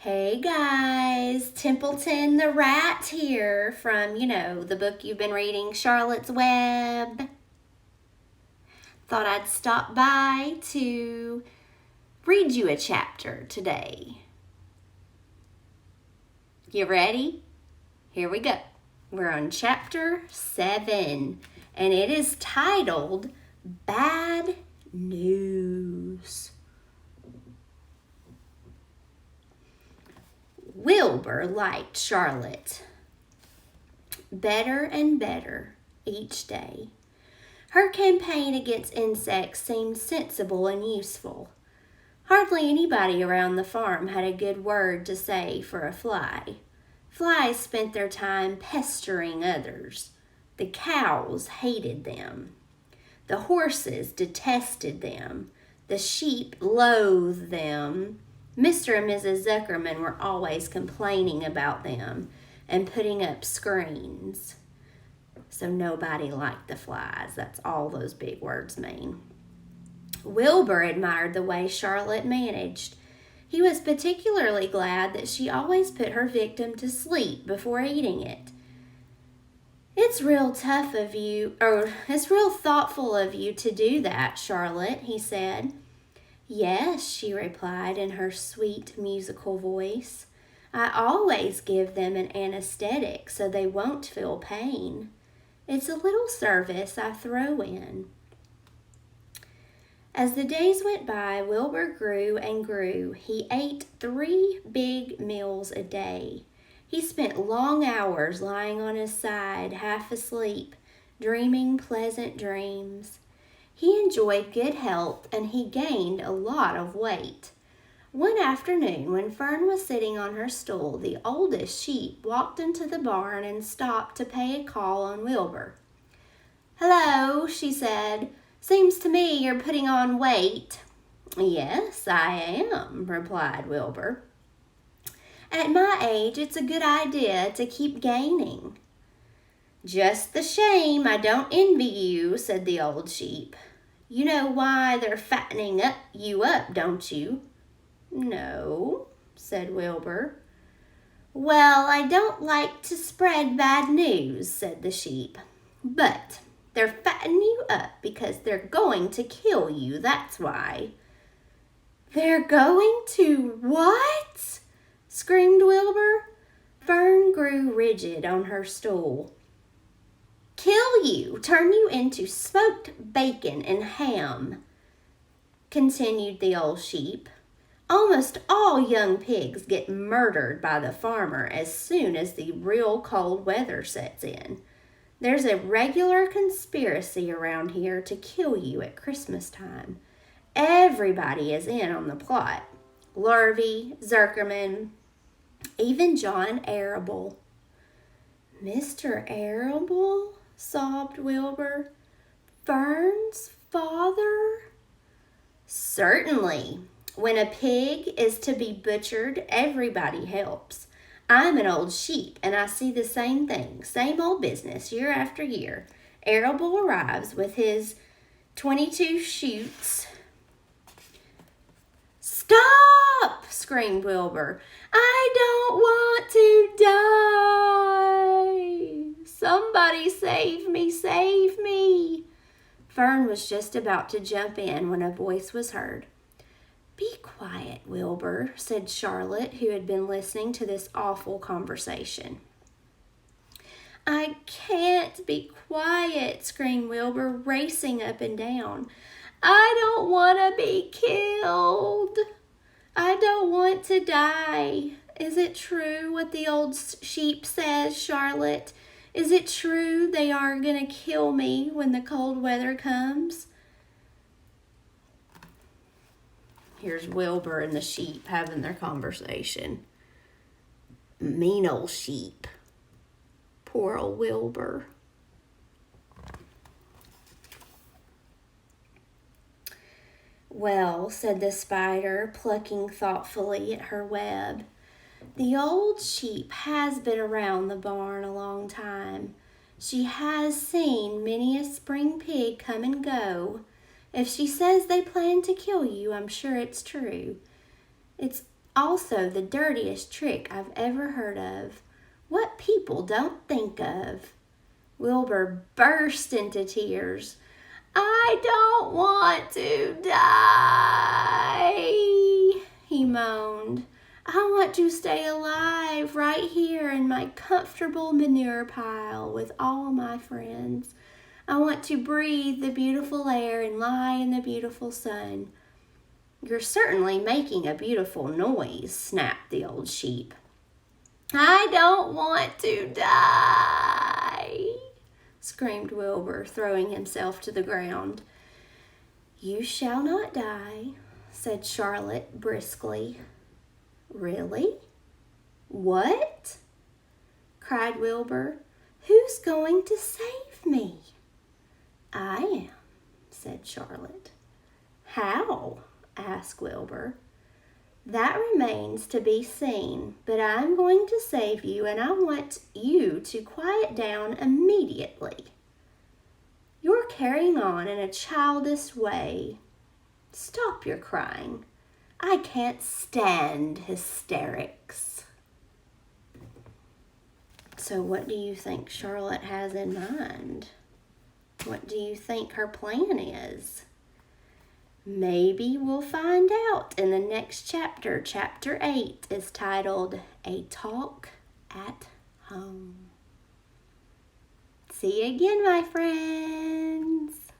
Hey guys, Templeton the Rat here from, the book you've been reading, Charlotte's Web. Thought I'd stop by to read you a chapter today. You ready? Here we go. We're on chapter 7, and it is titled Bad News. Wilbur liked Charlotte better and better each day. Her campaign against insects seemed sensible and useful. Hardly anybody around the farm had a good word to say for a fly. Flies spent their time pestering others. The cows hated them. The horses detested them. The sheep loathed them. Mr. and Mrs. Zuckerman were always complaining about them and putting up screens. So nobody liked the flies. That's all those big words mean. Wilbur admired the way Charlotte managed. He was particularly glad that she always put her victim to sleep before eating it. It's real thoughtful of you to do that, Charlotte, he said. Yes, she replied in her sweet musical voice. I always give them an anesthetic so they won't feel pain. It's a little service I throw in. As the days went by, Wilbur grew and grew. He ate 3 big meals a day. He spent long hours lying on his side, half asleep, dreaming pleasant dreams. He enjoyed good health and he gained a lot of weight. One afternoon, when Fern was sitting on her stool, the oldest sheep walked into the barn and stopped to pay a call on Wilbur. Hello, she said. Seems to me you're putting on weight. Yes, I am, replied Wilbur. At my age, it's a good idea to keep gaining. Just the shame I don't envy you, said the old sheep. You know why they're fattening you up, don't you? No, said Wilbur. Well, I don't like to spread bad news, said the sheep. But they're fattening you up because they're going to kill you, that's why. They're going to what? Screamed Wilbur. Fern grew rigid on her stool. Kill you, turn you into smoked bacon and ham, continued the old sheep. Almost all young pigs get murdered by the farmer as soon as the real cold weather sets in. There's a regular conspiracy around here to kill you at Christmas time. Everybody is in on the plot. Lurvy, Zuckerman, even John Arable. Mr. Arable? Sobbed Wilbur. Fern's father? Certainly. When a pig is to be butchered, everybody helps. I'm an old sheep, and I see the same thing, same old business, year after year. Arable arrives with his 22 chutes. Stop! Screamed Wilbur. I don't want to die. Somebody save me, save me. Fern was just about to jump in when a voice was heard. Be quiet, Wilbur, said Charlotte, who had been listening to this awful conversation. I can't be quiet, screamed Wilbur, racing up and down. I don't want to be killed. I don't want to die. Is it true what the old sheep says, Charlotte? Is it true they are going to kill me when the cold weather comes? Here's Wilbur and the sheep having their conversation. Mean old sheep. Poor old Wilbur. Well, said the spider, plucking thoughtfully at her web, the old sheep has been around the barn a long time. She has seen many a spring pig come and go. If she says they plan to kill you, I'm sure it's true. It's Also the dirtiest trick I've ever heard of. What people don't think of. Wilbur burst into tears. I don't want to die, he moaned. I want to stay alive right here in my comfortable manure pile with all my friends. I want to breathe the beautiful air and lie in the beautiful sun. You're certainly making a beautiful noise, snapped the old sheep. I don't want to die, screamed Wilbur, throwing himself to the ground. You shall not die, said Charlotte briskly. Really? What? Cried Wilbur. Who's going to save me? I am, said Charlotte. How? Asked Wilbur. That remains to be seen, but I'm going to save you, and I want you to quiet down immediately. You're carrying on in a childish way. Stop your crying. I can't stand hysterics. So what do you think Charlotte has in mind? What do you think her plan is? Maybe we'll find out in the next chapter. Chapter 8 is titled A Talk at Home. See you again, my friends.